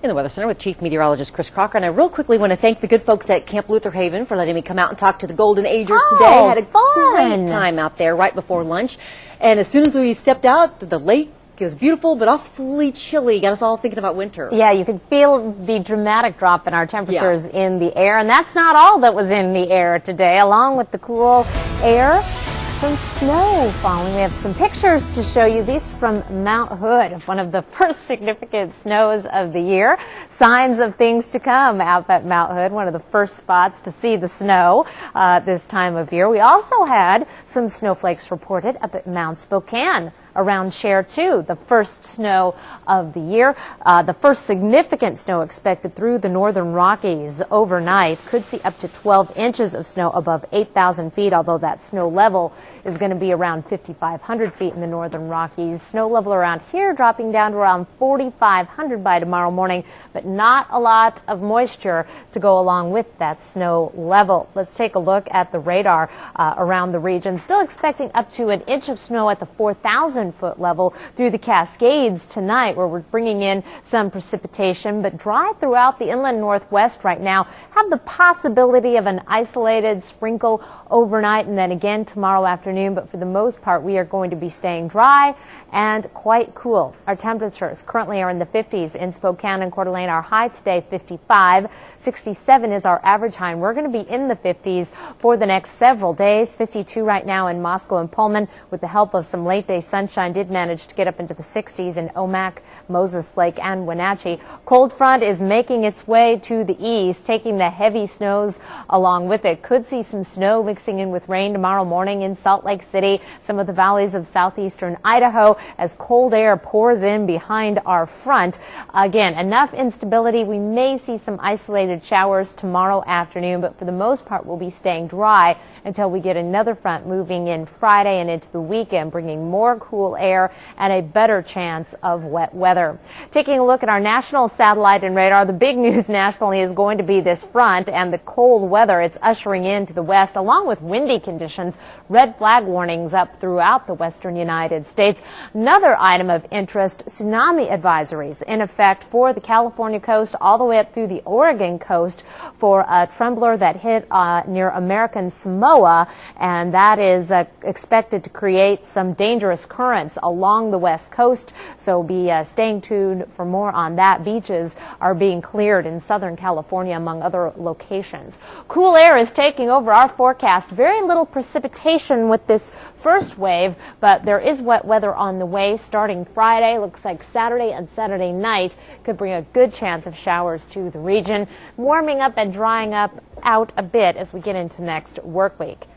In the Weather Center with Chief Meteorologist Chris Crocker. And I real quickly want to thank the good folks at Camp Luther Haven for letting me come out and talk to the Golden Agers today. Had a great time out there right before lunch. And as soon as we stepped out, the lake was beautiful but awfully chilly. Got us all thinking about winter. Yeah, you could feel the dramatic drop in our temperatures in the air. And that's not all that was in the air today. Along with the cool air, some snow falling. We have some pictures to show you. These from Mount Hood, one of the first significant snows of the year. Signs of things to come out at Mount Hood, one of the first spots to see the snow this time of year. We also had some snowflakes reported up at Mount Spokane around Share 2, the first snow of the year. The first significant snow expected through the northern Rockies overnight. Could see up to 12 inches of snow above 8,000 feet, although that snow level is going to be around 5,500 feet in the northern Rockies. Snow level around here dropping down to around 4,500 by tomorrow morning, but not a lot of moisture to go along with that snow level. Let's take a look at the radar around the region. Still expecting up to an inch of snow at the 4,000-foot level through the Cascades tonight, where we're bringing in some precipitation, but dry throughout the inland northwest right now. Have the possibility of an isolated sprinkle overnight and then again tomorrow afternoon, but for the most part we are going to be staying dry and quite cool. Our temperatures currently are in the 50s in Spokane and Coeur d'Alene. Our high today 55, 67 is our average high, and we're going to be in the 50s for the next several days. 52 right now in Moscow and Pullman. With the help of some late day sunshine, did manage to get up into the 60s in Omak, Moses Lake, and Wenatchee. Cold front is making its way to the east, taking the heavy snows along with it. Could see some snow mixing in with rain tomorrow morning in Salt Lake City, some of the valleys of southeastern Idaho, as cold air pours in behind our front. Again, enough instability. We may see some isolated showers tomorrow afternoon, but for the most part we'll be staying dry until we get another front moving in Friday and into the weekend, bringing more cool air and a better chance of wet weather. Taking a look at our national satellite and radar, the big news nationally is going to be this front and the cold weather it's ushering into the west, along with windy conditions. Red flag warnings up throughout the western United States. Another item of interest, tsunami advisories in effect for the California coast all the way up through the Oregon coast for a trembler that hit near American Samoa, and that is expected to create some dangerous currents along the west coast, so be staying tuned for more on that. Beaches are being cleared in Southern California, among other locations. Cool air is taking over our forecast. Very little precipitation with this first wave, but there is wet weather on the way starting Friday. Looks like Saturday and Saturday night could bring a good chance of showers to the region, warming up and drying up out a bit as we get into next work week.